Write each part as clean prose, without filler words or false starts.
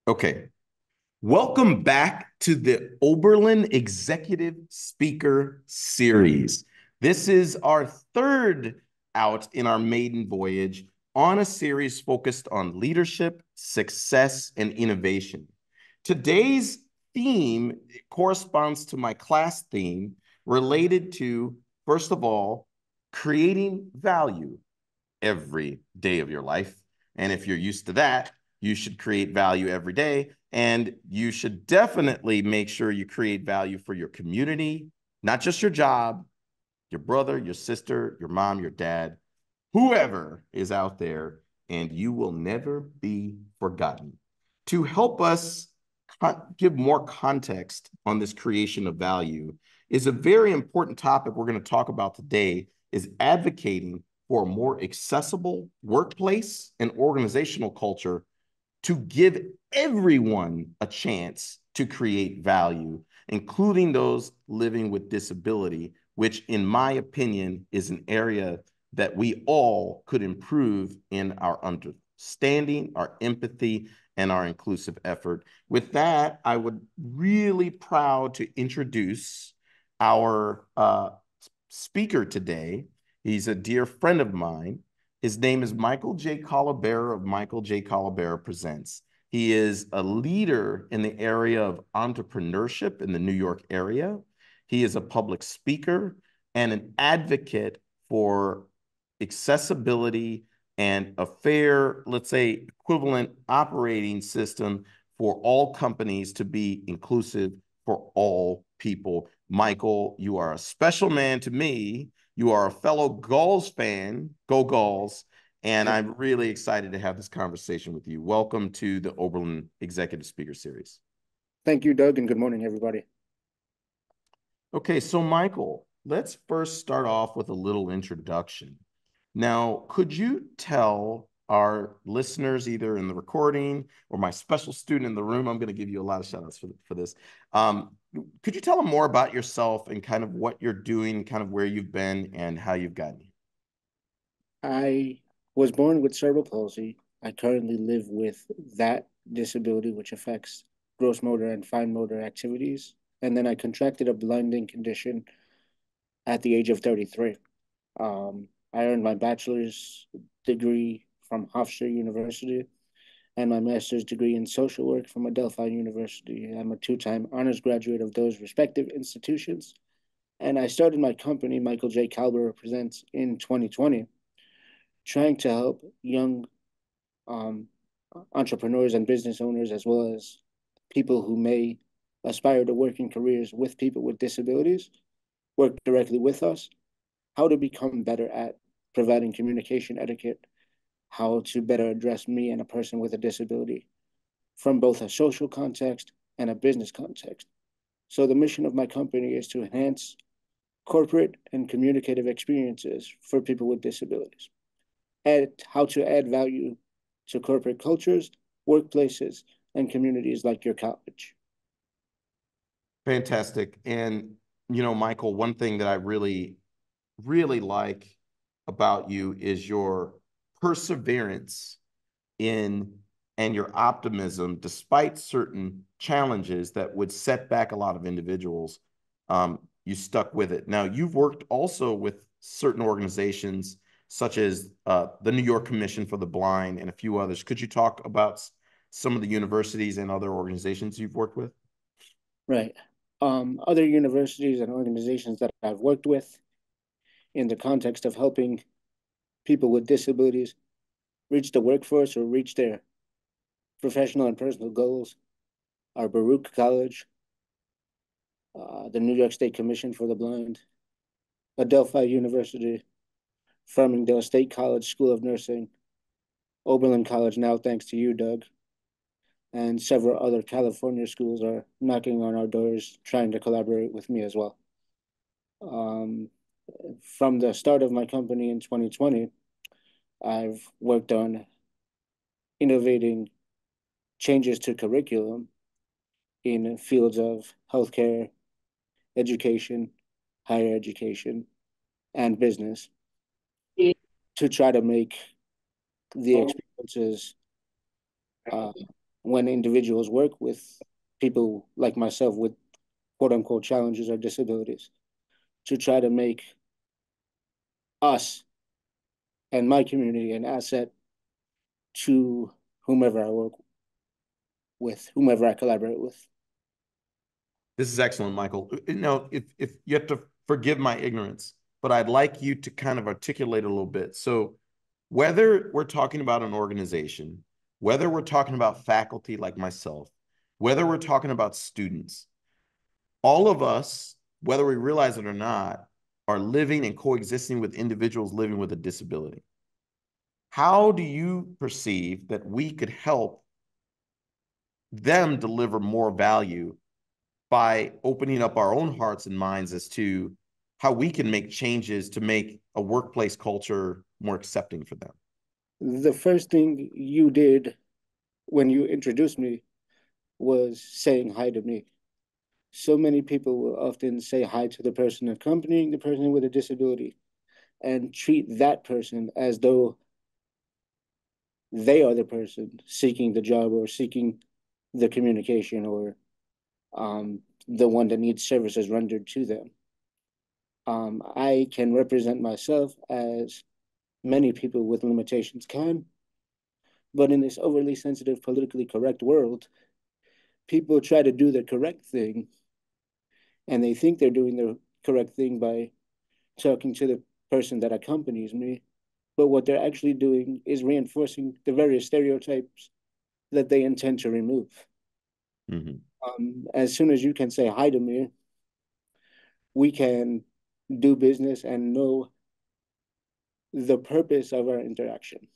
Okay. Welcome back to the Oberlin Executive Speaker Series. This is our third out in our maiden voyage on a series focused on leadership, success, and innovation. Today's theme corresponds to my class theme related to, first of all, creating value every day of your life. And if you're used to that, you should create value every day. And you should definitely make sure you create value for your community, not just your job, your brother, your sister, your mom, your dad, whoever is out there, and you will never be forgotten. To help us give more context on this creation of value is a very important topic we're going to talk about today is advocating for a more accessible workplace and organizational culture to give everyone a chance to create value, including those living with disability, which, in my opinion, is an area that we all could improve in our understanding, our empathy, and our inclusive effort. With that, I would really proud to introduce our speaker today. He's a dear friend of mine. His name is Michael J. Kalberer of Michael J. Kalberer Presents. He is a leader in the area of entrepreneurship in the New York area. He is a public speaker and an advocate for accessibility and a fair, let's say, equivalent operating system for all companies to be inclusive for all people. Michael, you are a special man to me. You are a fellow Gulls fan, go Gulls, and I'm really excited to have this conversation with you. Welcome to the Oberlin Executive Speaker Series. Thank you, Doug, and good morning, everybody. Okay, so Michael, let's first start off with a little introduction. Now, could you tell our listeners, either in the recording or my special student in the room, I'm going to give you a lot of shout outs for this. Could you tell them more about yourself and kind of what you're doing, kind of where you've been and how you've gotten here? I was born with cerebral palsy. I currently live with that disability, which affects gross motor and fine motor activities. And then I contracted a blinding condition at the age of 33. I earned my bachelor's degree from Hofstra University and my master's degree in social work from Adelphi University. I'm a two-time honors graduate of those respective institutions. And I started my company, Michael J. Kalberer Presents, in 2020, trying to help young um, entrepreneurs and business owners, as well as people who may aspire to work in careers with people with disabilities, work directly with us, how to become better at providing communication etiquette, how to better address me and a person with a disability from both a social context and a business context. So the mission of my company is to enhance corporate and communicative experiences for people with disabilities, and how to add value to corporate cultures, workplaces, and communities like your college. Fantastic. And, Michael, one thing that I really, really like about you is your perseverance in and your optimism despite certain challenges that would set back a lot of individuals. You stuck with it. Now, you've worked also with certain organizations such as the New York Commission for the Blind and a few others. Could you talk about some of the universities and other organizations you've worked with? Right. Other universities and organizations that I've worked with in the context of helping people with disabilities reach the workforce or reach their professional and personal goals are Baruch College, the New York State Commission for the Blind, Adelphi University, Farmingdale State College School of Nursing, Oberlin College now, thanks to you, Doug, and several other California schools are knocking on our doors trying to collaborate with me as well. Um, from the start of my company in 2020, I've worked on innovating changes to curriculum in fields of healthcare, education, higher education, and business to try to make the experiences uh, when individuals work with people like myself with quote unquote challenges or disabilities to try to make us and my community an asset to whomever I work with, whomever I collaborate with. This is excellent, Michael. If you have to forgive my ignorance, but I'd like you to kind of articulate a little bit. So, whether we're talking about an organization, whether we're talking about faculty like myself, whether we're talking about students, all of us, whether we realize it or not, are living and coexisting with individuals living with a disability. How do you perceive that we could help them deliver more value by opening up our own hearts and minds as to how we can make changes to make a workplace culture more accepting for them? The first thing you did when you introduced me was saying hi to me. So many people will often say hi to the person accompanying the person with a disability and treat that person as though they are the person seeking the job or seeking the communication or the one that needs services rendered to them. I can represent myself as many people with limitations can, but in this overly sensitive, politically correct world, people try to do the correct thing and they think they're doing the correct thing by talking to the person that accompanies me. But what they're actually doing is reinforcing the various stereotypes that they intend to remove. Mm-hmm. As soon as you can say hi to me, we can do business and know the purpose of our interaction.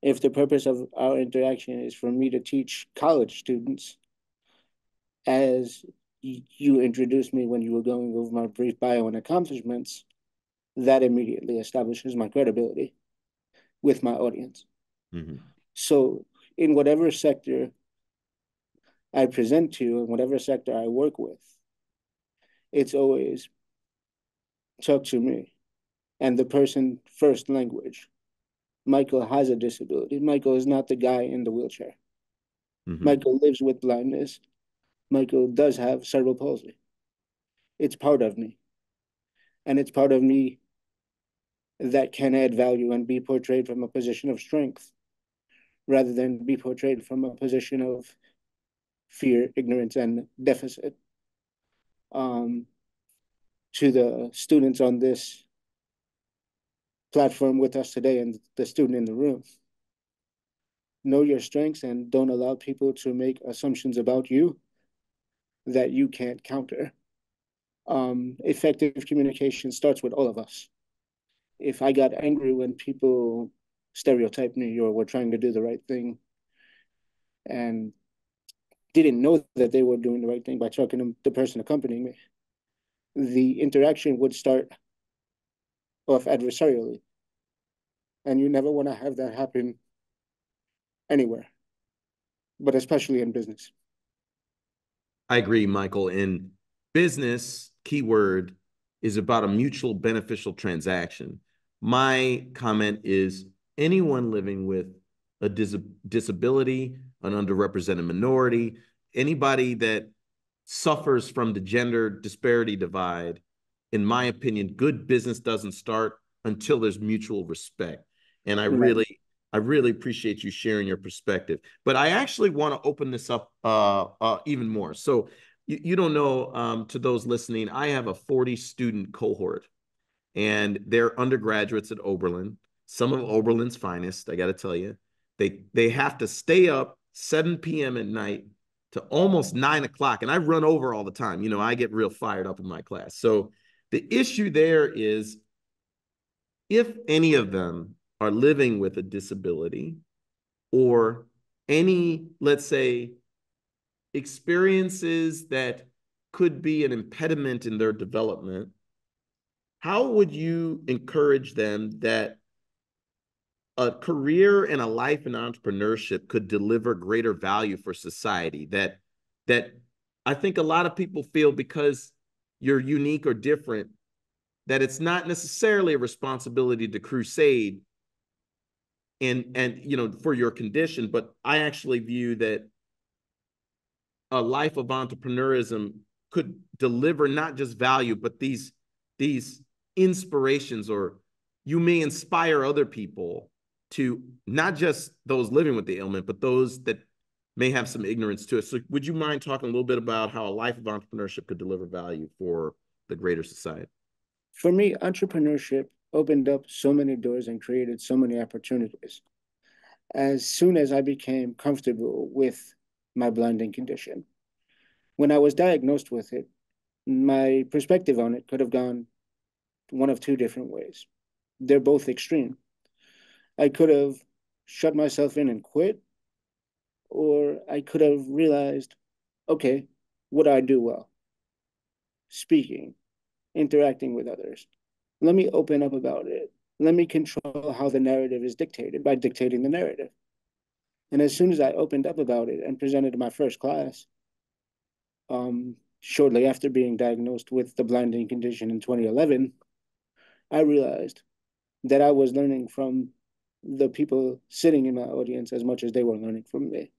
If the purpose of our interaction is for me to teach college students, as you introduced me when you were going over my brief bio and accomplishments, that immediately establishes my credibility with my audience. Mm-hmm. So, in whatever sector I present to, in whatever sector I work with, it's always talk to me and the person first language. Michael has a disability. Michael is not the guy in the wheelchair. Mm-hmm. Michael lives with blindness. Michael does have cerebral palsy. It's part of me. And it's part of me that can add value and be portrayed from a position of strength rather than be portrayed from a position of fear, ignorance, and deficit. Um, to the students on this platform with us today and the student in the room, know your strengths and don't allow people to make assumptions about you that you can't counter. Effective communication starts with all of us. If I got angry when people stereotyped me or were trying to do the right thing and didn't know that they were doing the right thing by talking to the person accompanying me, the interaction would start off adversarially. And you never want to have that happen anywhere, but especially in business. I agree, Michael. In business, keyword is about a mutual beneficial transaction. My comment is anyone living with a disability, an underrepresented minority, anybody that suffers from the gender disparity divide, in my opinion, good business doesn't start until there's mutual respect. And Right. I really appreciate you sharing your perspective. But I actually want to open this up even more. So you don't know, to those listening, I have a 40 student cohort, and they're undergraduates at Oberlin, some of Oberlin's finest, I got to tell you. They have to stay up 7 p.m. at night to almost 9 o'clock. And I run over all the time. I get real fired up in my class. So the issue there is if any of them are living with a disability or any, let's say, experiences that could be an impediment in their development, how would you encourage them that a career and a life in entrepreneurship could deliver greater value for society? That I think a lot of people feel because you're unique or different that it's not necessarily a responsibility to crusade and for your condition. But I actually view that a life of entrepreneurism could deliver not just value, but these inspirations, or you may inspire other people to, not just those living with the ailment, but those that may have some ignorance to it. So would you mind talking a little bit about how a life of entrepreneurship could deliver value for the greater society? For me, entrepreneurship opened up so many doors and created so many opportunities. As soon as I became comfortable with my blinding condition, when I was diagnosed with it, my perspective on it could have gone one of two different ways. They're both extreme. I could have shut myself in and quit, or I could have realized, okay, what do I do well? Speaking, interacting with others. Let me open up about it. Let me control how the narrative is dictated by dictating the narrative. And as soon as I opened up about it and presented my first class, shortly after being diagnosed with the blinding condition in 2011, I realized that I was learning from the people sitting in my audience as much as they were learning from me.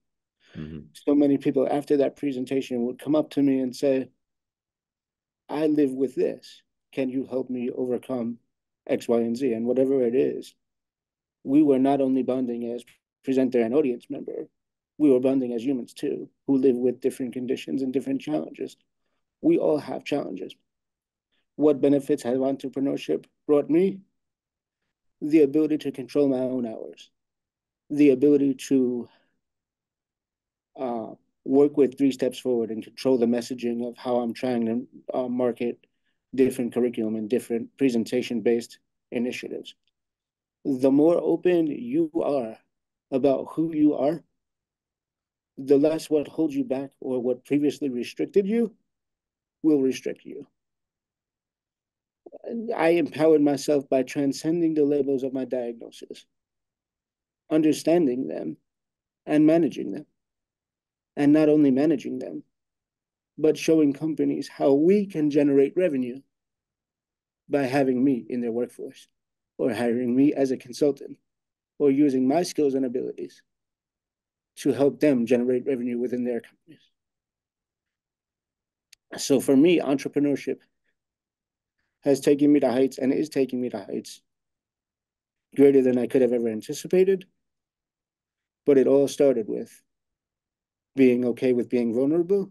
Mm-hmm. So many people after that presentation would come up to me and say, I live with this. Can you help me overcome X, Y, and Z? And whatever it is, we were not only bonding as presenter and audience member, we were bonding as humans too, who live with different conditions and different challenges. We all have challenges. What benefits has entrepreneurship brought me? The ability to control my own hours, the ability to uh, work with 3 steps forward and control the messaging of how I'm trying to market different curriculum and different presentation-based initiatives. The more open you are about who you are, the less what holds you back or what previously restricted you will restrict you. I empowered myself by transcending the labels of my diagnosis, understanding them, and managing them. And not only managing them, but showing companies how we can generate revenue by having me in their workforce, or hiring me as a consultant, or using my skills and abilities to help them generate revenue within their companies. So for me, entrepreneurship has taken me to heights and is taking me to heights greater than I could have ever anticipated. But it all started with being okay with being vulnerable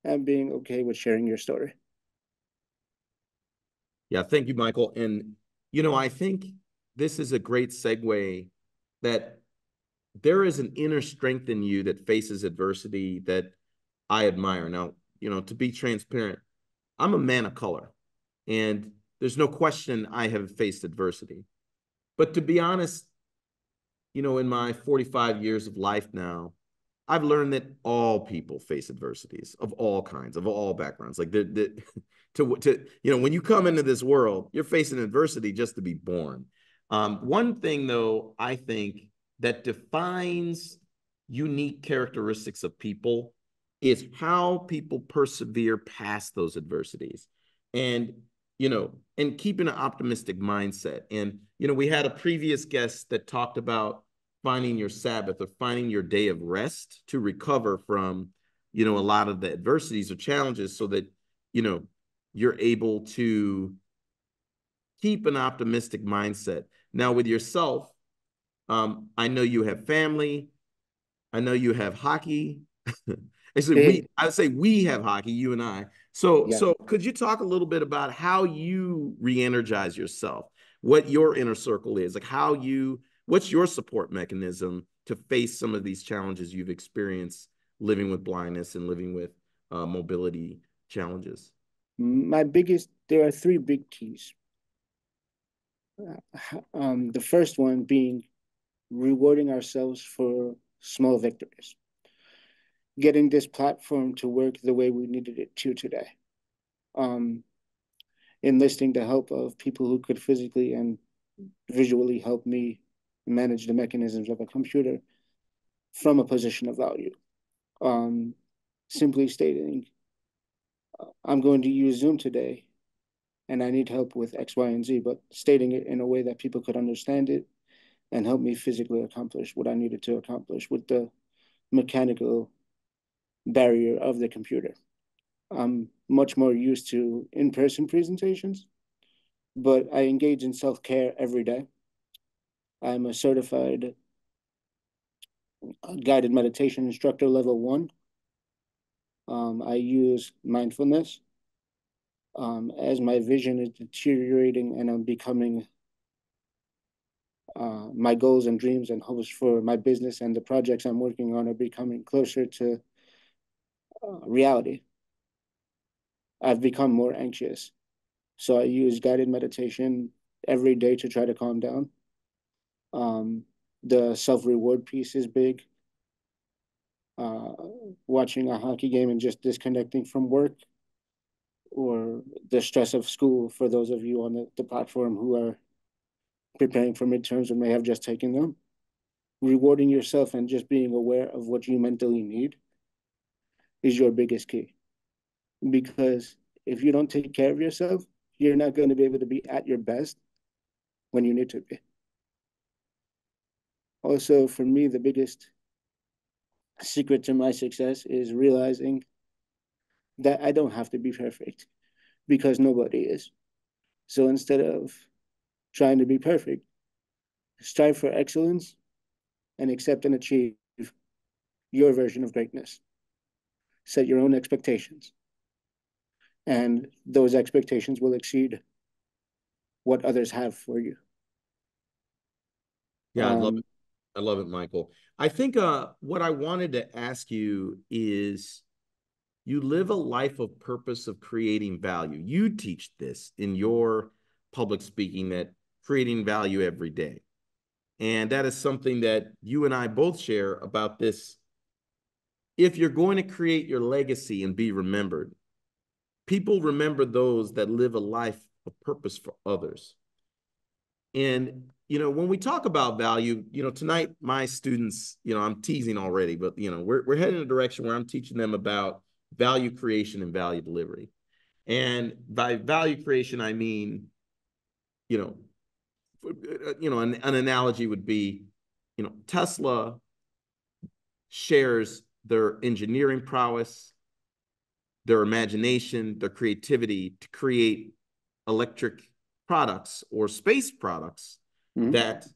and being okay with sharing your story. Yeah, thank you, Michael. And, I think this is a great segue that there is an inner strength in you that faces adversity that I admire. Now, to be transparent, I'm a man of color, and there's no question I have faced adversity. But to be honest, in my 45 years of life now, I've learned that all people face adversities of all kinds, of all backgrounds. Like when you come into this world, you're facing adversity just to be born. One thing, though, I think that defines unique characteristics of people is how people persevere past those adversities, and and keeping an optimistic mindset. And we had a previous guest that talked about finding your Sabbath, or finding your day of rest to recover from, a lot of the adversities or challenges, so that, you're able to keep an optimistic mindset. Now, with yourself, I know you have family. I know you have hockey. Actually, I would say we have hockey, you and I. So, Yeah. so could you talk a little bit about how you re-energize yourself? What your inner circle is, like what's your support mechanism to face some of these challenges you've experienced living with blindness and living with mobility challenges? There are 3 big keys. The first one being rewarding ourselves for small victories, getting this platform to work the way we needed it to today, um, enlisting the help of people who could physically and visually help me manage the mechanisms of a computer from a position of value. Um, Simply stating, I'm going to use Zoom today and I need help with X, Y, and Z, but stating it in a way that people could understand it and help me physically accomplish what I needed to accomplish with the mechanical barrier of the computer. I'm much more used to in-person presentations, but I engage in self-care every day. I'm a certified guided meditation instructor level 1. I use mindfulness as my vision is deteriorating and I'm becoming my goals and dreams and hopes for my business and the projects I'm working on are becoming closer to reality. I've become more anxious. So I use guided meditation every day to try to calm down. The self-reward piece is big. Uh, Watching a hockey game and just disconnecting from work or the stress of school for those of you on the platform who are preparing for midterms or may have just taken them. Rewarding yourself and just being aware of what you mentally need is your biggest key. Because if you don't take care of yourself, you're not going to be able to be at your best when you need to be. Also, for me, the biggest secret to my success is realizing that I don't have to be perfect because nobody is. So instead of trying to be perfect, strive for excellence and accept and achieve your version of greatness. Set your own expectations, and those expectations will exceed what others have for you. Yeah, I love it. I love it, Michael. I think what I wanted to ask you is you live a life of purpose of creating value. You teach this in your public speaking that creating value every day. And that is something that you and I both share about this. If you're going to create your legacy and be remembered, people remember those that live a life of purpose for others. And, when we talk about value, tonight, my students, I'm teasing already, but, we're heading in a direction where I'm teaching them about value creation and value delivery. And by value creation, I mean, you know, an analogy would be, Tesla shares their engineering prowess, their imagination, their creativity to create electric products or space products that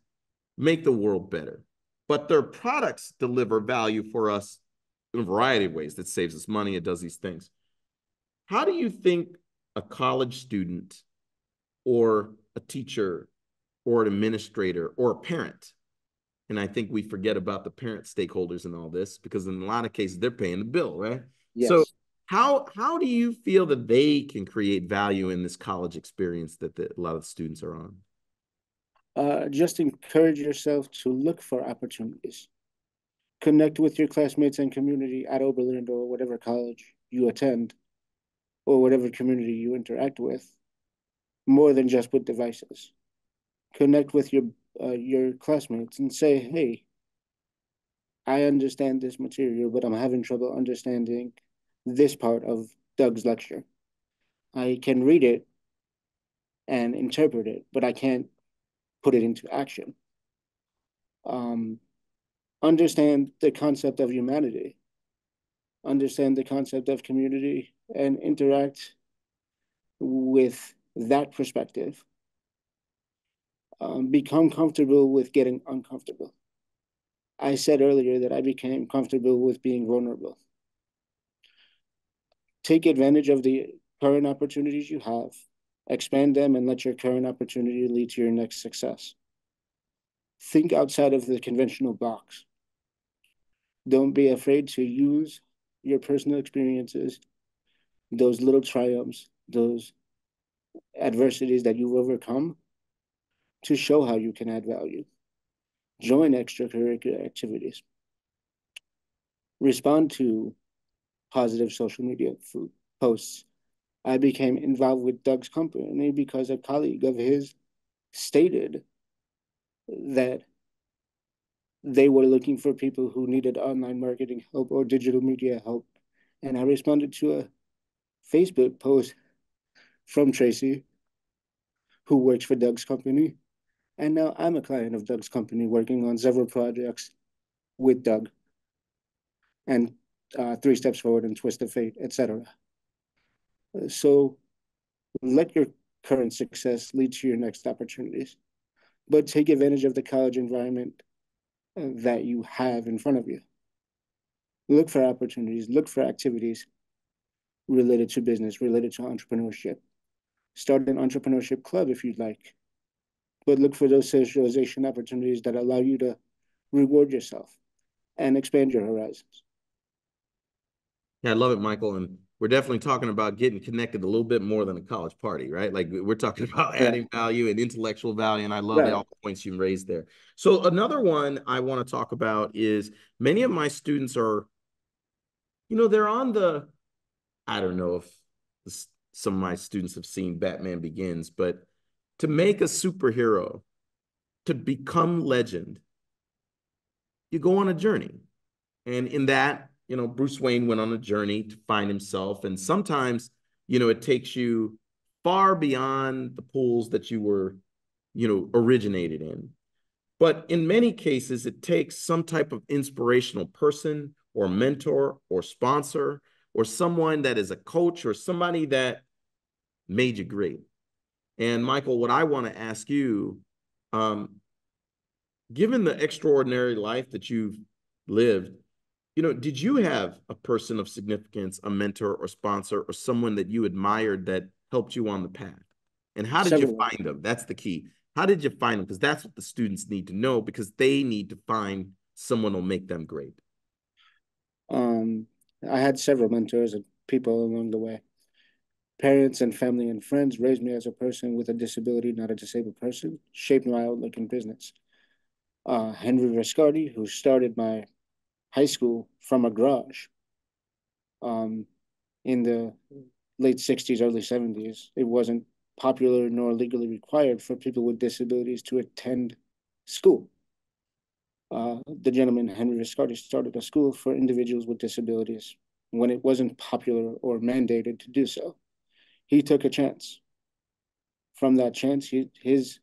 make the world better. But their products deliver value for us in a variety of ways that saves us money. It does these things. How do you think a college student or a teacher or an administrator or a parent, and I think we forget about the parent stakeholders in all this because in a lot of cases they're paying the bill, right? So Yes. how do you feel that they can create value in this college experience that a lot of the students are on? Just encourage yourself to look for opportunities. Connect with your classmates and community at Oberlin or whatever college you attend or whatever community you interact with, more than just with devices. Connect with your classmates and say, "Hey, I understand this material, but I'm having trouble understanding this part of Doug's lecture. I can read it and interpret it, but I can't put it into action." Um, Understand the concept of humanity, understand the concept of community, and interact with that perspective. Become comfortable with getting uncomfortable. I said earlier that I became comfortable with being vulnerable. Take advantage of the current opportunities you have, expand them, and let your current opportunity lead to your next success. Think outside of the conventional box. Don't be afraid to use your personal experiences, those little triumphs, those adversities that you've overcome to show how you can add value. Join extracurricular activities. Respond to positive social media posts. I became involved with Doug's company because a colleague of his stated that they were looking for people who needed online marketing help or digital media help. And I responded to a Facebook post from Tracy, who works for Doug's company, And now I'm a client of Doug's company working on several projects with Doug and 3 Steps Forward and Twist of Fate, etc. So let your current success lead to your next opportunities, but take advantage of the college environment that you have in front of you. Look for opportunities, look for activities related to business, related to entrepreneurship. Start an entrepreneurship club if you'd like, but look for those socialization opportunities that allow you to reward yourself and expand your horizons. Yeah, I love it, Michael. And we're definitely talking about getting connected a little bit more than a college party, right? Like we're talking about Right. adding value and intellectual value. And I love Right. all the points you raised there. So another one I want to talk about is many of my students are, they're on the, I don't know if some of my students have seen Batman Begins, but to make a superhero, to become legend, you go on a journey. And in that, Bruce Wayne went on a journey to find himself. And sometimes, it takes you far beyond the pools that you were, originated in. But in many cases, it takes some type of inspirational person or mentor or sponsor or someone that is a coach or somebody that made you great. And Michael, what I want to ask you, um, given the extraordinary life that you've lived, did you have a person of significance, a mentor or sponsor, or someone that you admired that helped you on the path? And how did you Several. find them? That's the key. How did you find them? Because that's what the students need to know, because they need to find someone who'll make them great. Um, I had several mentors and people along the way. Parents and family and friends raised me as a person with a disability, not a disabled person, shaped my outlook in business. Henry Viscardi, who started my high school from a garage um, in the late 60s, early 70s. It wasn't popular nor legally required for people with disabilities to attend school. The gentleman, Henry Viscardi, started a school for individuals with disabilities when it wasn't popular or mandated to do so. He took a chance. From that chance, his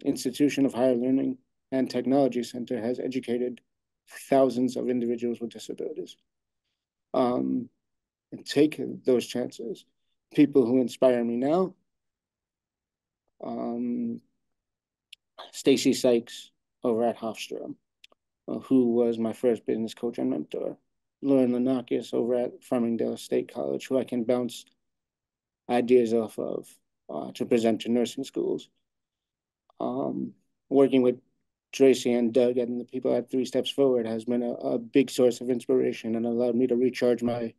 institution of higher learning and technology center has educated thousands of individuals with disabilities. Um, and take those chances. People who inspire me now, um, Stacy Sykes over at Hofstra, who was my first business coach and mentor. Lauren Lanakis over at Farmingdale State College, who I can bounce ideas off of to present to nursing schools. Um, Working with Tracy and Doug and the people at 3 Steps Forward has been a big source of inspiration and allowed me to recharge my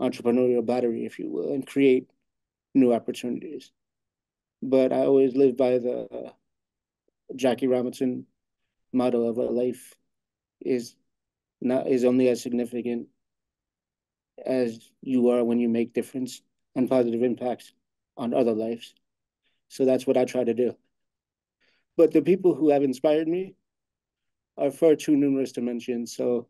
entrepreneurial battery, if you will, and create new opportunities. But I always live by the Jackie Robinson motto of a life is only as significant as you are when you make difference and positive impacts on other lives. So that's what I try to do. But the people who have inspired me are far too numerous to mention. So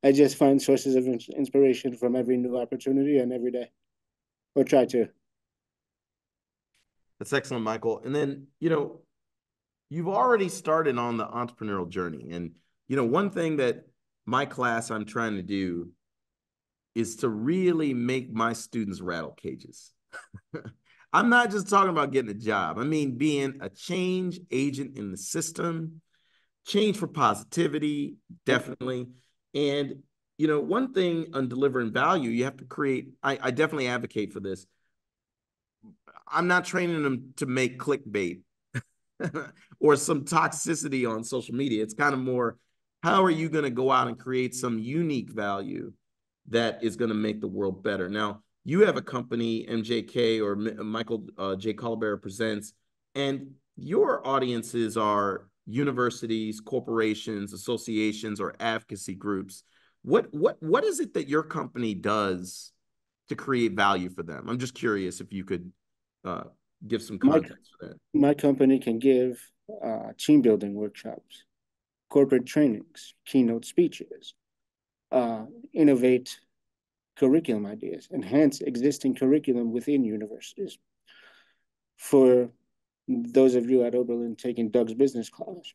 I just find sources of inspiration from every new opportunity and every day, or try to. That's excellent, Michael. And then, you've already started on the entrepreneurial journey. And, one thing that my class I'm trying to do is to really make my students rattle cages. I'm not just talking about getting a job. I mean, being a change agent in the system, change for positivity, definitely. And, one thing on delivering value, you have to create, I definitely advocate for this. I'm not training them to make clickbait or some toxicity on social media. It's kind of more, how are you going to go out and create some unique value that is going to make the world better? Now, you have a company, MJK or Michael J. Kalberer Presents, and your audiences are universities, corporations, associations, or advocacy groups. What is it that your company does to create value for them? I'm just curious if you could uh, give some My context for that. my company can give team building workshops, corporate trainings, keynote speeches, innovate curriculum ideas, enhance existing curriculum within universities for those of you at Oberlin taking Doug's business class,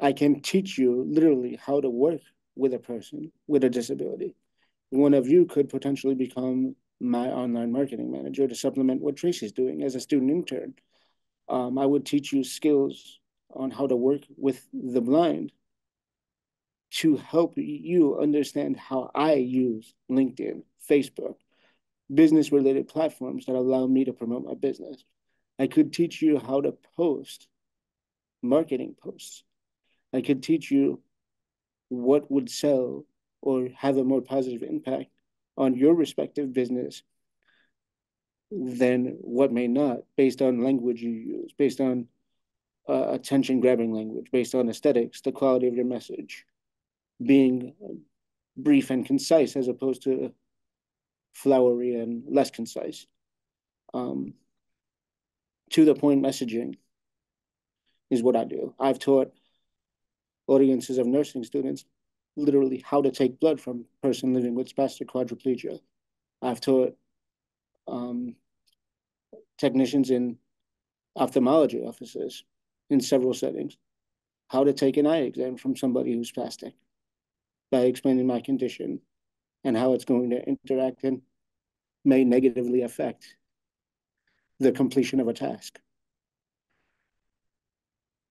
I can teach you literally how to work with a person with a disability. One of you could potentially become my online marketing manager to supplement what Tracy's doing as a student intern. I would teach you skills on how to work with the blind to help you understand how I use LinkedIn, Facebook, business related platforms that allow me to promote my business. I could teach you how to post marketing posts. I could teach you what would sell or have a more positive impact on your respective business than what may not, based on language you use, based on attention grabbing language, based on aesthetics, the quality of your message, being brief and concise as opposed to flowery and less concise. To the point messaging is what I do. I've taught audiences of nursing students literally how to take blood from a person living with spastic quadriplegia. I've taught technicians in ophthalmology offices in several settings how to take an eye exam from somebody who's spastic by explaining my condition and how it's going to interact and may negatively affect the completion of a task.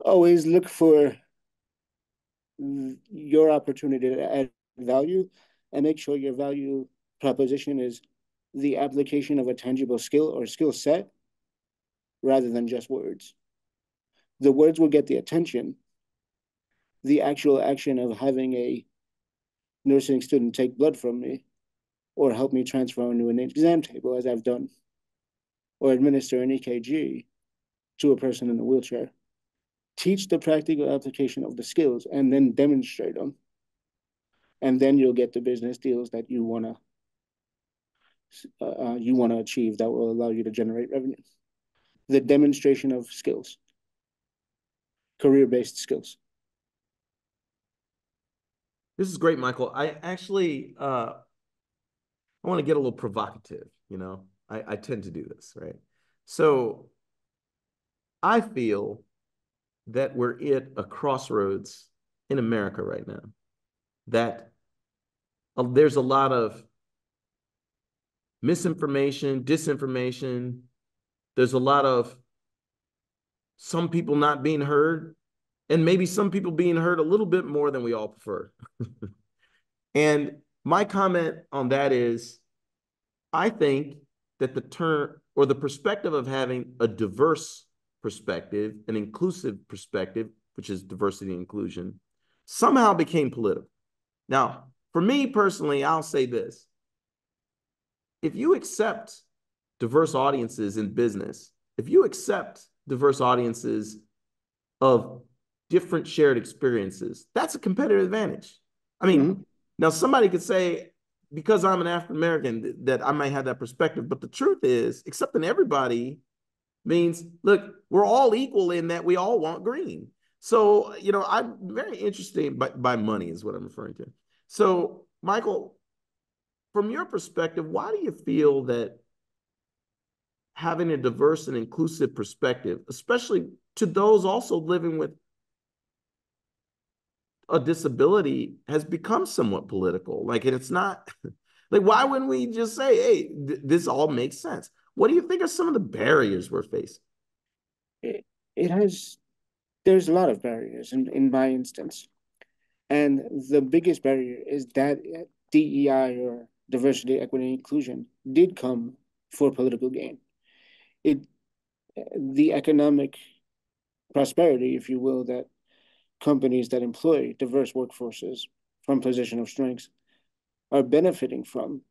Always look for your opportunity to add value and make sure your value proposition is the application of a tangible skill or skill set rather than just words. The words will get the attention. The actual action of having a nursing student take blood from me or help me transfer onto an exam table, as I've done, or administer an EKG to a person in a wheelchair. Teach the practical application of the skills and then demonstrate them. And then you'll get the business deals that you want to achieve that will allow you to generate revenue. The demonstration of skills, career-based skills. This is great, Michael. I actually I want to get a little provocative, you know. I tend to do this, right? So I feel that we're at a crossroads in America right now, that there's a lot of misinformation, disinformation. There's a lot of some people not being heard, and maybe some people being heard a little bit more than we all prefer. And my comment on that is, I think that the term or the perspective of having a diverse perspective, an inclusive perspective, which is diversity and inclusion, somehow became political. Now, for me personally, I'll say this. If you accept diverse audiences in business, if you accept diverse audiences of different shared experiences, that's a competitive advantage. I mean, now somebody could say, because I'm an African American, that I might have that perspective. But the truth is, accepting everybody means, look, we're all equal in that we all want green. So, you know, I'm very interested by money is what I'm referring to. So, Michael, from your perspective, why do you feel that having a diverse and inclusive perspective, especially to those also living with a disability, has become somewhat political? Like, and it's not like, why wouldn't we just say, hey, this all makes sense? What do you think are some of the barriers we're facing? It has, there's a lot of barriers in my instance. And the biggest barrier is that DEI, or diversity, equity, and inclusion, did come for political gain. It, the economic prosperity, if you will, that companies that employ diverse workforces from position of strength are benefiting from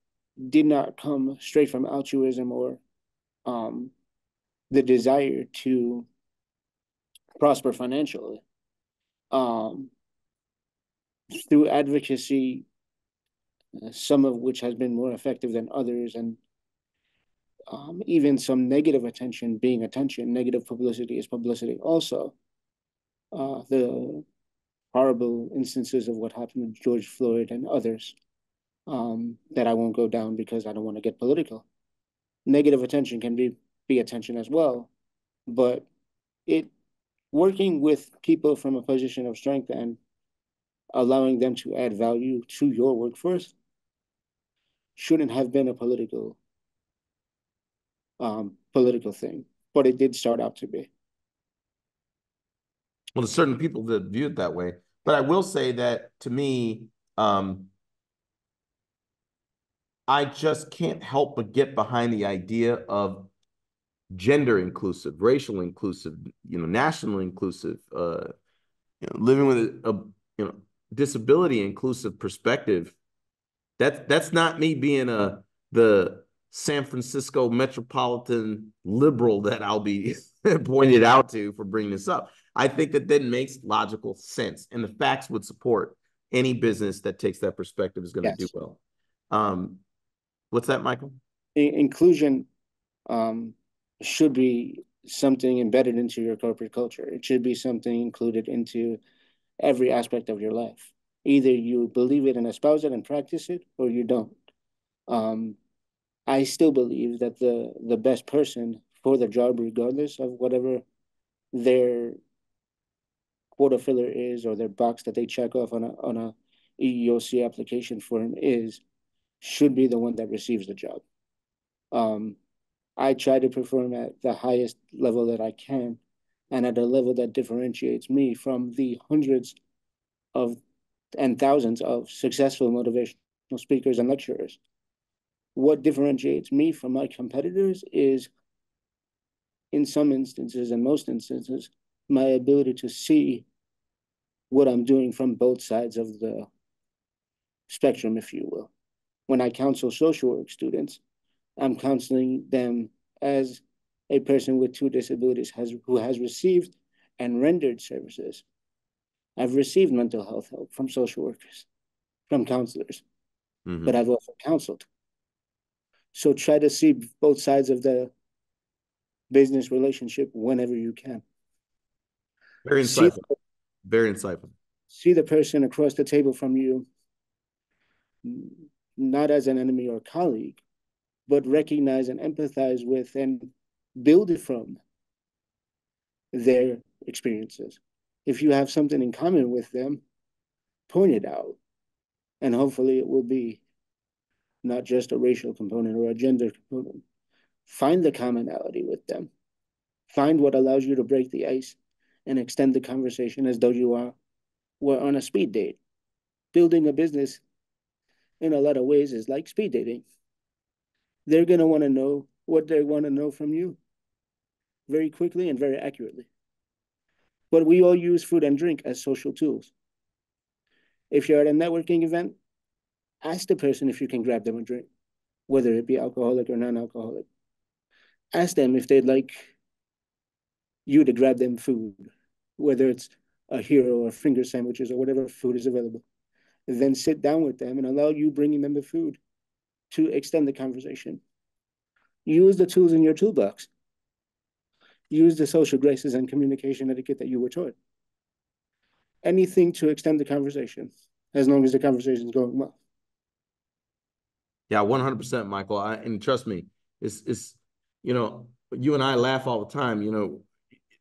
did not come straight from altruism or the desire to prosper financially. Um, through advocacy, some of which has been more effective than others, and even some negative attention being attention, negative publicity is publicity also. The horrible instances of what happened to George Floyd and others that I won't go down because I don't want to get political. Negative attention can be attention as well. but it working with people from a position of strength and allowing them to add value to your workforce shouldn't have been a political thing, but it did start out to be. Well, there's certain people that view it that way. But I will say that to me, um, I just can't help but get behind the idea of gender inclusive, racial inclusive, national inclusive, living with a disability inclusive perspective. That's not me being the San Francisco metropolitan liberal that I'll be pointed out to for bringing this up. I think that makes logical sense, and the facts would support any business that takes that perspective is going to do Yes. well. Um, what's that, Michael? Inclusion um, should be something embedded into your corporate culture. It should be something included into every aspect of your life. Either you believe it and espouse it and practice it, or you don't. Um, I still believe that the best person for the job, regardless of whatever their quota filler is or their box that they check off on a EEOC application form is, should be the one that receives the job. Um, I try to perform at the highest level that I can and at a level that differentiates me from the hundreds of and thousands of successful motivational speakers and lecturers. What differentiates me from my competitors is, in some instances and most instances, my ability to see what I'm doing from both sides of the spectrum, if you will. When I counsel social work students, I'm counseling them as a person with two disabilities who has received and rendered services. I've received mental health help from social workers, from counselors, but Mm-hmm. I've also counseled. So try to see both sides of the business relationship whenever you can. Very See, insightful. Very insightful. see the person across the table from you not as an enemy or colleague, but recognize and empathize with and build it from their experiences. If you have something in common with them, point it out. And hopefully it will be not just a racial component or a gender component. Find the commonality with them. Find what allows you to break the ice and extend the conversation as though were on a speed date. Building a business in a lot of ways is like speed dating. They're going to want to know what they want to know from you very quickly and very accurately. But we all use food and drink as social tools. If you're at a networking event, ask the person if you can grab them a drink, whether it be alcoholic or non-alcoholic. Ask them if they'd like you to grab them food, whether it's a hero or finger sandwiches or whatever food is available. Then sit down with them and allow you bringing them the food to extend the conversation. Use the tools in your toolbox. Use the social graces and communication etiquette that you were taught. Anything to extend the conversation, as long as the conversation is going well. Yeah, 100%, Michael. And trust me, it's you and I laugh all the time.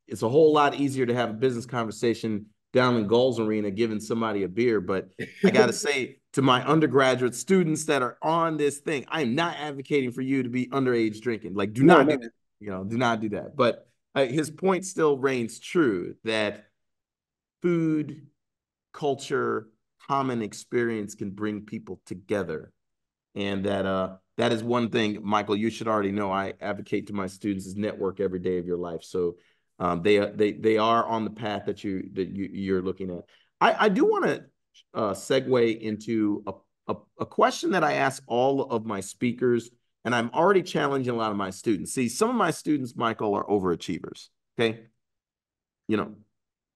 It's a whole lot easier to have a business conversation down in Gulls Arena giving somebody a beer. But I got to say to my undergraduate students that are on this thing, I am not advocating for you to be underage drinking. Like, do No, not do no. that. Do not do that. But his point still reigns true that food, culture, common experience can bring people together. And that is one thing, Michael, you should already know. I advocate to my students is network every day of your life. So they are on the path that you're looking at. I do want to segue into a question that I ask all of my speakers, and I'm already challenging a lot of my students. See, some of my students, Michael, are overachievers. Okay, you know,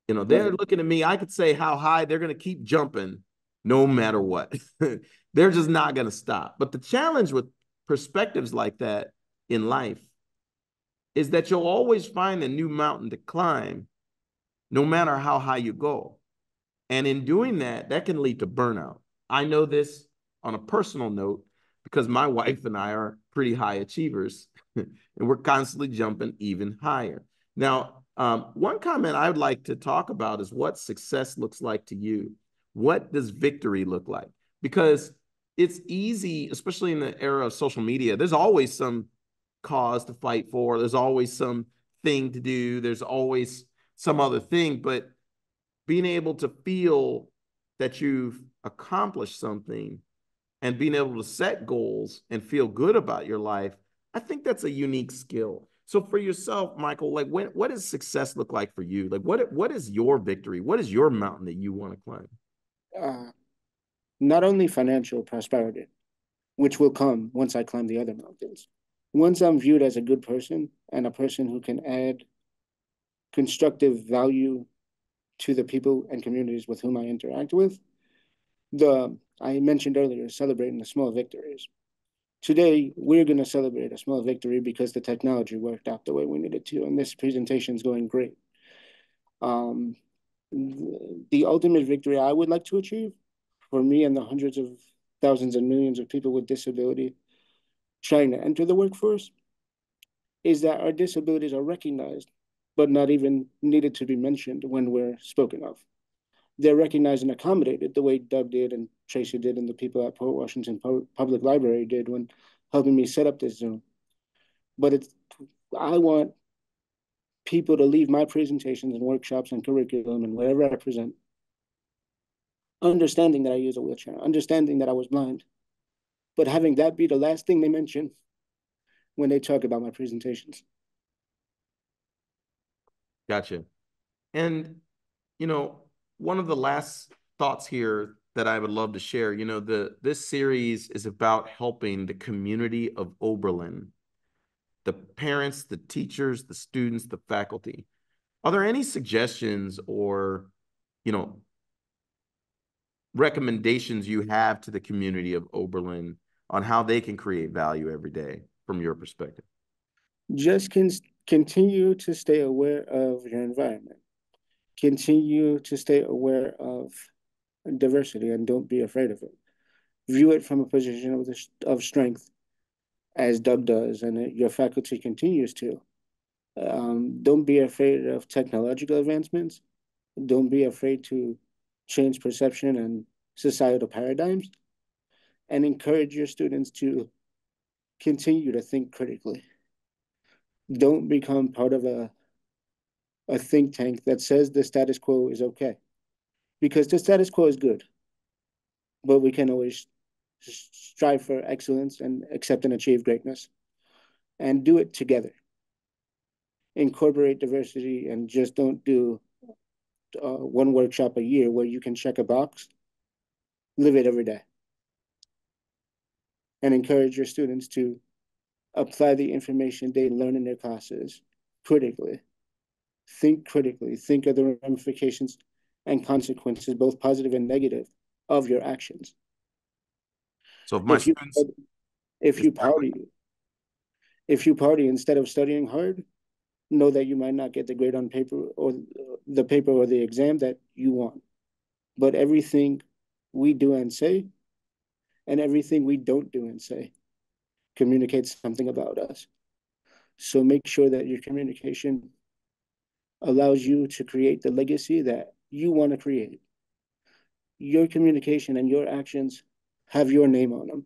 Love they're it. looking at me. I could say how high they're going to keep jumping no matter what. They're just not going to stop. But the challenge with perspectives like that in life is that you'll always find a new mountain to climb no matter how high you go. And in doing that, that can lead to burnout. I know this on a personal note because my wife and I are pretty high achievers and we're constantly jumping even higher. Now, one comment I would like to talk about is what success looks like to you. What does victory look like? Because it's easy, especially in the era of social media, there's always some cause to fight for. There's always some thing to do. There's always some other thing. But being able to feel that you've accomplished something and being able to set goals and feel good about your life, I think that's a unique skill. So for yourself, Michael, like what does success look like for you? Like what is your victory? What is your mountain that you want to climb? Uh, Not only financial prosperity, which will come once I climb the other mountains. Once I'm viewed as a good person and a person who can add constructive value to the people and communities with whom I interact with, the I mentioned earlier celebrating the small victories. Today, we're going to celebrate a small victory because the technology worked out the way we needed to, and this presentation is going great. Um, the ultimate victory I would like to achieve for me and the hundreds of thousands and millions of people with disability trying to enter the workforce is that our disabilities are recognized, but not even needed to be mentioned when we're spoken of. They're recognized and accommodated the way Doug did and Tracy did and the people at Port Washington Public Library did when helping me set up this Zoom. But I want people to leave my presentations and workshops and curriculum and wherever I present, understanding that I use a wheelchair, understanding that I was blind, but having that be the last thing they mention when they talk about my presentations. Gotcha. And you know, one of the last thoughts here that I would love to share, this series is about helping the community of Oberlin, the parents, the teachers, the students, the faculty. Are there any suggestions or, you know, recommendations you have to the community of Oberlin on how they can create value every day from your perspective? Just continue to stay aware of your environment. Continue to stay aware of diversity and don't be afraid of it. View it from a position of strength, as Doug does, and your faculty continues to. Don't be afraid of technological advancements. Don't be afraid to change perception and societal paradigms, and encourage your students to continue to think critically. Don't become part of a think tank that says the status quo is okay, because the status quo is good, but we can always strive for excellence and accept and achieve greatness and do it together. Incorporate diversity and just don't do one workshop a year where you can check a box. Live it every day and encourage your students to apply the information they learn in their classes critically. Think critically. Think of the ramifications and consequences, both positive and negative, of your actions. So if my If you students, if is you party, if you party instead of studying hard, know that you might not get the grade on paper or the paper or the exam that you want. But everything we do and say, and everything we don't do and say, communicates something about us. So make sure that your communication allows you to create the legacy that you want to create. Your communication and your actions have your name on them.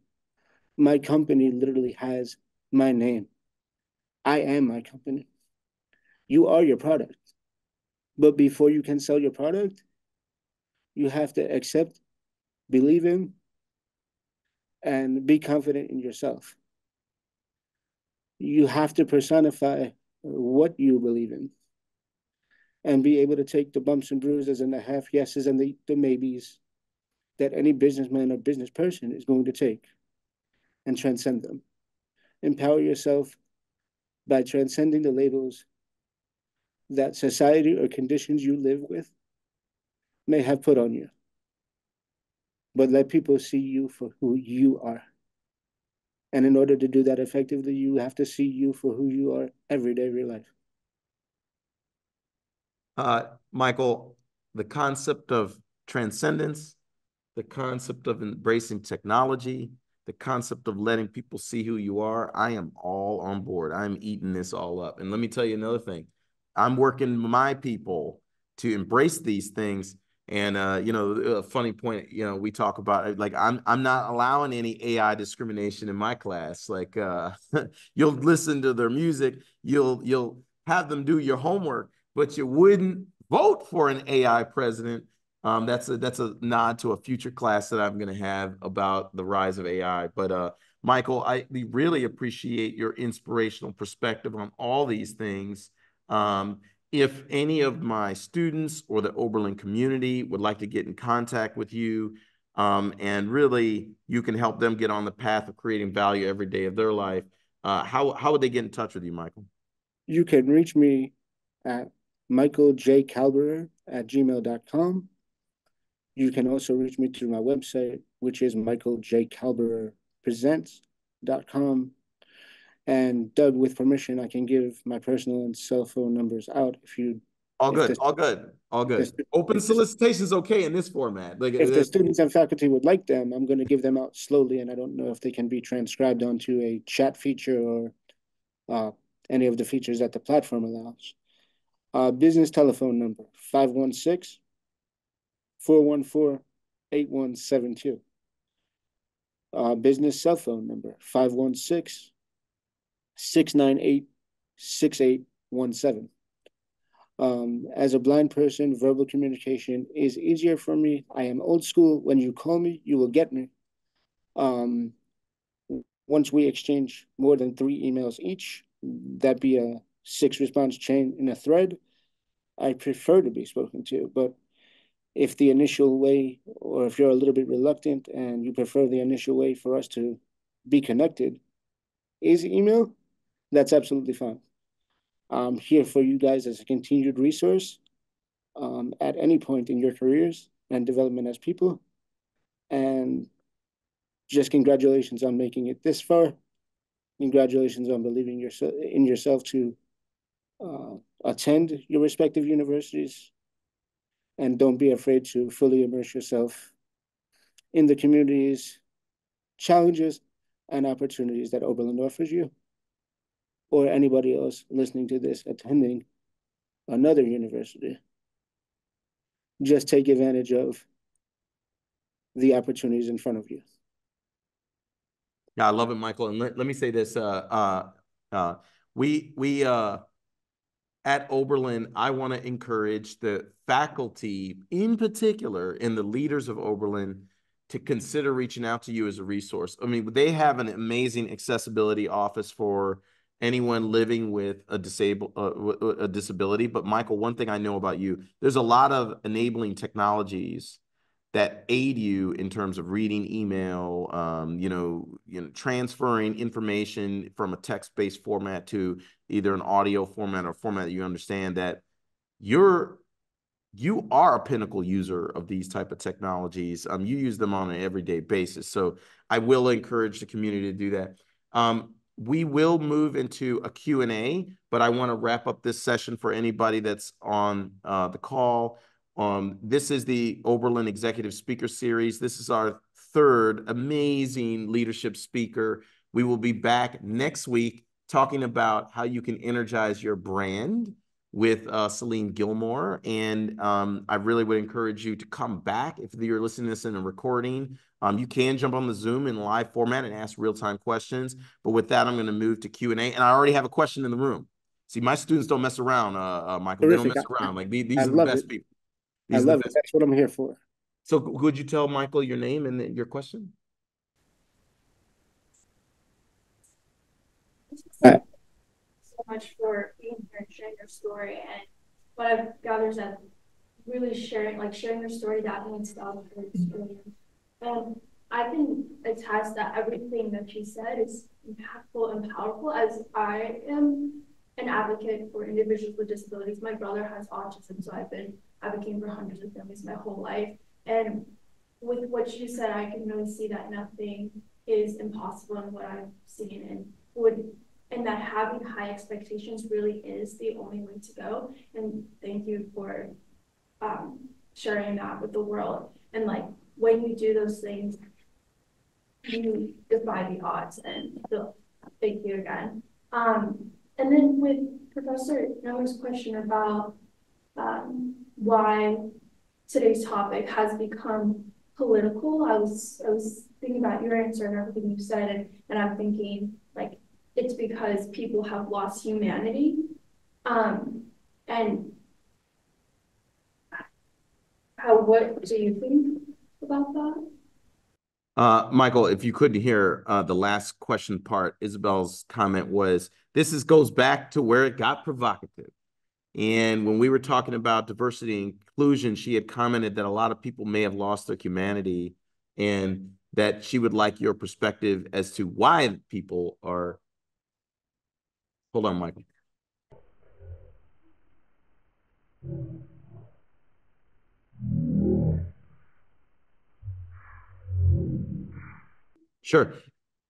My company literally has my name. I am my company. You are your product. But before you can sell your product, you have to accept, believe in, and be confident in yourself. You have to personify what you believe in and be able to take the bumps and bruises and the half yeses and the maybes that any businessman or business person is going to take and transcend them. Empower yourself by transcending the labels that society or conditions you live with may have put on you. But let people see you for who you are. And in order to do that effectively, you have to see you for who you are every day of your life. Michael, the concept of transcendence, the concept of embracing technology, the concept of letting people see who you are, I am all on board. I'm eating this all up. And let me tell you another thing. I'm working my people to embrace these things. And a funny point, we talk about like I'm not allowing any AI discrimination in my class. Like you'll listen to their music, you'll have them do your homework, but you wouldn't vote for an AI president. That's a nod to a future class that I'm going to have about the rise of AI. But Michael, we really appreciate your inspirational perspective on all these things. Um, if any of my students or the Oberlin community would like to get in contact with you, and really you can help them get on the path of creating value every day of their life, how would they get in touch with you, Michael? You can reach me at michaeljkalberer@gmail.com. You can also reach me through my website, which is michaeljkalbererpresents.com. And Doug, with permission, I can give my personal and cell phone numbers out All if good, the all good, all if the good. Open if the solicitation is okay in this format. Like, if the students and faculty would like them, I'm going to give them out slowly, and I don't know if they can be transcribed onto a chat feature or uh, any of the features that the platform allows. Business telephone number 516-414-8172. Business cell phone number 516-698-6817. As a blind person, verbal communication is easier for me. I am old school. When you call me, you will get me. Um, Once we exchange more than 3 emails each, that be a 6 response chain in a thread, I prefer to be spoken to. But if the initial way, or if you're a little bit reluctant and you prefer the initial way for us to be connected is email, that's absolutely fine. I'm here for you guys as a continued resource at any point in your careers and development as people. And just congratulations on making it this far. Congratulations on believing in yourself to attend your respective universities. And don't be afraid to fully immerse yourself in the communities, challenges, and opportunities that Oberlin offers you, or anybody else listening to this attending another university. Just take advantage of the opportunities in front of you. Yeah, I love it, Michael. And let me say this: we at Oberlin, I want to encourage the faculty, in particular, and the leaders of Oberlin, to consider reaching out to you as a resource. I mean, they have an amazing accessibility office for anyone living with a disability. But Michael, one thing I know about you, there's a lot of enabling technologies that aid you in terms of reading email, transferring information from a text-based format to either an audio format or format that you understand, that you're you are a pinnacle user of these type of technologies. You use them on an everyday basis. So I will encourage the community to do that. We will move into a Q&A, but I want to wrap up this session for anybody that's on the call. This is the Oberlin Executive Speaker Series. This is our third amazing leadership speaker. We will be back next week talking about how you can energize your brand with Celine Gilmore. And I really would encourage you to come back. If you're listening to this in a recording, you can jump on the Zoom in live format and ask real-time questions. But with that, I'm going to move to Q&A. And I already have a question in the room. See, my students don't mess around, Michael. They don't Terrific. mess around. Like I these are the love it. best people. I These are the love it. best That's people. what I'm here for. So could you tell Michael your name and your question? Uh, So much for being here and sharing your story. And what I've gathered is that really sharing your story, that means value for experience. And I can attest that everything that you said is impactful and powerful, as I am an advocate for individuals with disabilities. My brother has autism, so I've been advocating for hundreds of families my whole life. And with what you said, I can really see that nothing is impossible in what I've seen, and that having high expectations really is the only way to go. And thank you for sharing that with the world. And like when you do those things, you defy the odds. And so thank you again. And then with Professor Noah's question about why today's topic has become political. I was thinking about your answer and everything you said, and I'm thinking like it's because people have lost humanity. And what do you think about that? Michael, if you couldn't hear the last question part, Isabel's comment was, goes back to where it got provocative. And when we were talking about diversity and inclusion, she had commented that a lot of people may have lost their humanity and that she would like your perspective as to why people are. Hold on, Michael. Sure.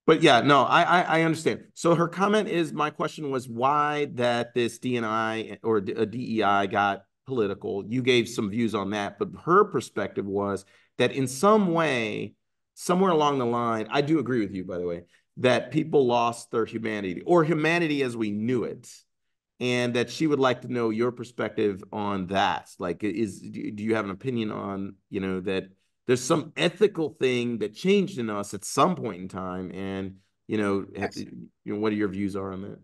But yeah, no, I understand. So her comment is, my question was why that this DNI or a DEI got political. You gave some views on that, but her perspective was that in some way, somewhere along the line, I do agree with you, by the way, that people lost their humanity or humanity as we knew it, and that she would like to know your perspective on that. Like, do you have an opinion on, that there's some ethical thing that changed in us at some point in time, and Yes. what are your views are on that?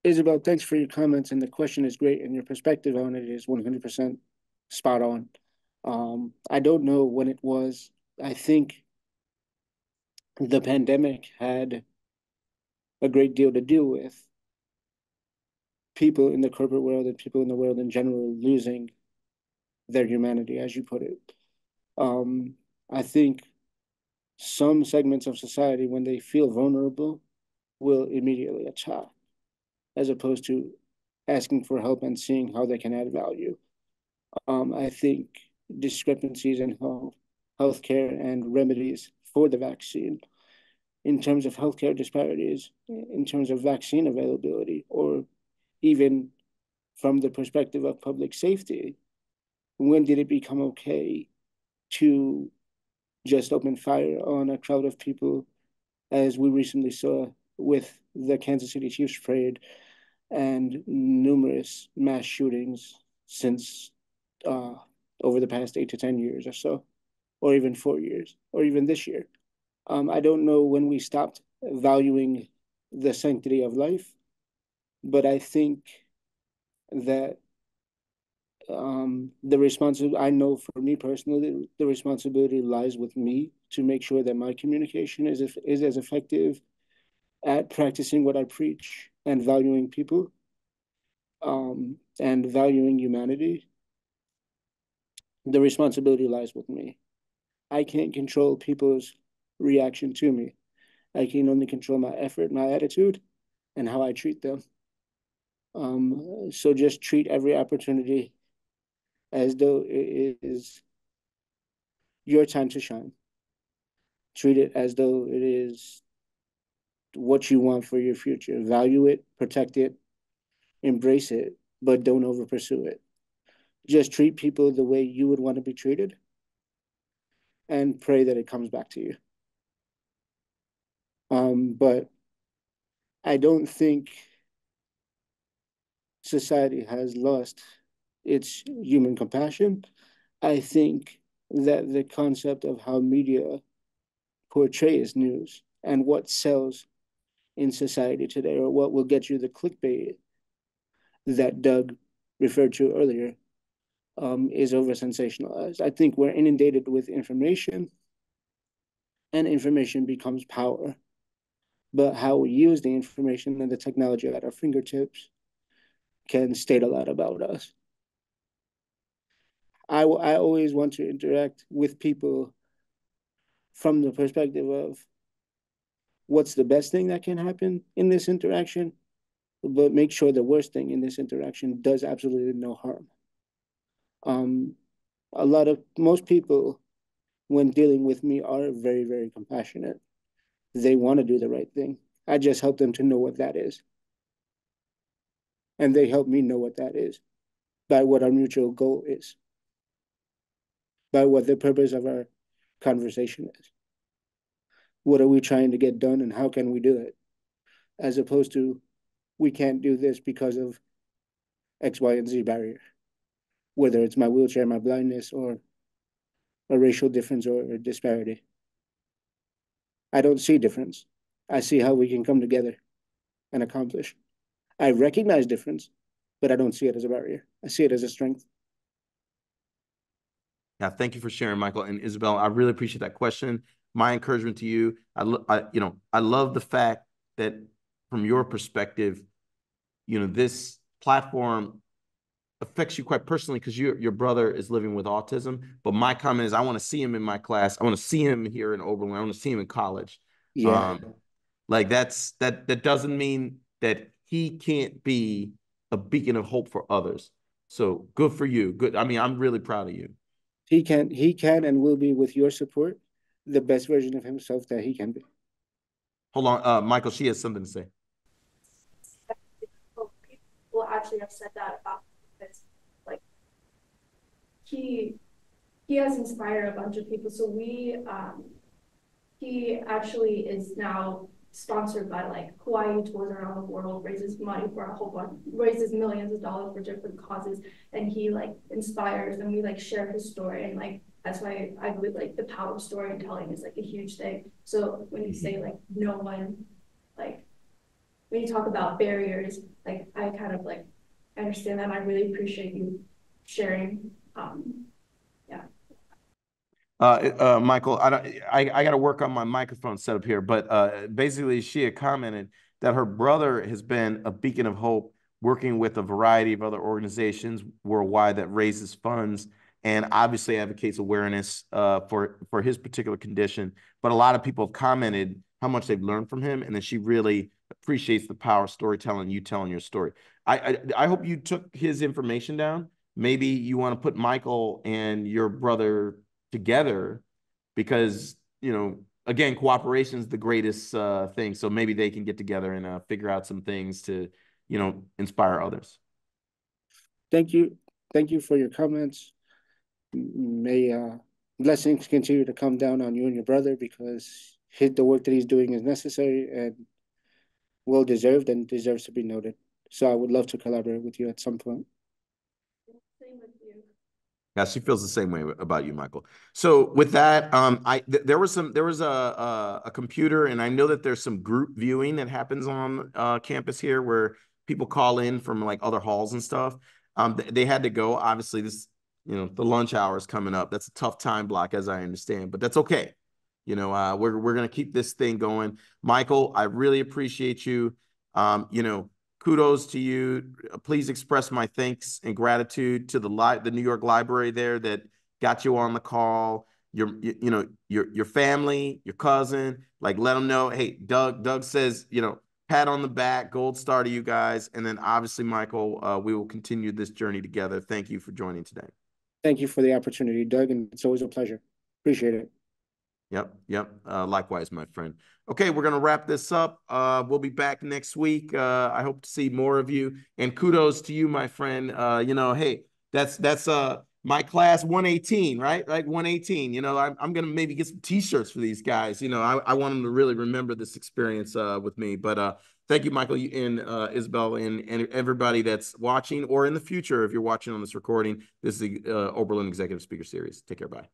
Isabel, thanks for your comments, and the question is great, and your perspective on it is 100% spot on. I don't know when it was. I think the pandemic had a great deal to do with people in the corporate world and people in the world in general losing their humanity, as you put it. I think some segments of society, when they feel vulnerable, will immediately attack, as opposed to asking for help and seeing how they can add value. I think discrepancies in healthcare and remedies for the vaccine, in terms of healthcare disparities, in terms of vaccine availability, or even from the perspective of public safety, when did it become okay to just open fire on a crowd of people, as we recently saw with the Kansas City Chiefs parade and numerous mass shootings since over the past 8 to 10 years or so, or even 4 years, or even this year. I don't know when we stopped valuing the sanctity of life, but I think that I know for me personally, the responsibility lies with me to make sure that my communication is as effective at practicing what I preach and valuing people, and valuing humanity. The responsibility lies with me. I can't control people's reaction to me. I can only control my effort, my attitude, and how I treat them. So just treat every opportunity as though it is your time to shine. Treat it as though it is what you want for your future. Value it, protect it, embrace it, but don't over pursue it. Just treat people the way you would want to be treated and pray that it comes back to you. But I don't think society has lost its human compassion. I think that the concept of how media portrays news and what sells in society today, or what will get you the clickbait that Doug referred to earlier, is over sensationalized. I think we're inundated with information, and information becomes power. But how we use the information and the technology at our fingertips can state a lot about us. I always want to interact with people from the perspective of what's the best thing that can happen in this interaction, but make sure the worst thing in this interaction does absolutely no harm. Most people, when dealing with me, are very, very compassionate. They want to do the right thing. I just help them to know what that is. And they help me know what that is by what our mutual goal is, by what the purpose of our conversation is. What are we trying to get done and how can we do it? As opposed to we can't do this because of X, Y, and Z barrier, whether it's my wheelchair, my blindness, or a racial difference or a disparity. I don't see difference. I see how we can come together and accomplish. I recognize difference, but I don't see it as a barrier. I see it as a strength. Yeah, thank you for sharing, Michael and Isabel. I really appreciate that question. My encouragement to you, I love the fact that from your perspective, this platform affects you quite personally because your brother is living with autism. But my comment is, I want to see him in my class. I want to see him here in Oberlin. I want to see him in college. Yeah. Like that doesn't mean that he can't be a beacon of hope for others. So good for you. Good. I mean, I'm really proud of you. He can and will be, with your support, the best version of himself that he can be. Hold on, Michael, she has something to say. People actually have said that about him because, like, he has inspired a bunch of people. So he actually is now sponsored by like Hawaii tours around the world, raises money for a whole bunch, raises millions of dollars for different causes, and he like inspires, and we like share his story, and like that's why I believe like the power of storytelling is like a huge thing. So when you say like no one, like when you talk about barriers, like I kind of like understand that, and I really appreciate you sharing. Yeah. Michael, I got to work on my microphone setup here, but basically she had commented that her brother has been a beacon of hope working with a variety of other organizations worldwide that raises funds and obviously advocates awareness for his particular condition. But a lot of people have commented how much they've learned from him, and that she really appreciates the power of storytelling, you telling your story. I hope you took his information down. Maybe you want to put Michael and your brother together because, again, cooperation is the greatest thing. So maybe they can get together and figure out some things to, inspire others. Thank you. Thank you for your comments. May blessings continue to come down on you and your brother, because the work that he's doing is necessary and well deserved and deserves to be noted. So I would love to collaborate with you at some point. Same with you. Yeah, she feels the same way about you, Michael. So with that, there was a computer, and I know that there's some group viewing that happens on campus here where people call in from like other halls and stuff. They had to go. Obviously, the lunch hour is coming up. That's a tough time block, as I understand, but that's okay. We're gonna keep this thing going. Michael, I really appreciate you. Kudos to you. Please express my thanks and gratitude to the New York Library there that got you on the call. Your family, your cousin, like let them know, hey, Doug says, pat on the back, gold star to you guys. And then obviously, Michael, we will continue this journey together. Thank you for joining today. Thank you for the opportunity, Doug, and it's always a pleasure. Appreciate it. Yep. Likewise, my friend. Okay, we're gonna wrap this up. We'll be back next week. I hope to see more of you. And kudos to you, my friend. Hey, that's my class 118, right? Like 118. I'm gonna maybe get some T-shirts for these guys. I want them to really remember this experience with me. But thank you, Michael and Isabel, and everybody that's watching, or in the future, if you're watching on this recording. This is the Oberlin Executive Speaker Series. Take care. Bye.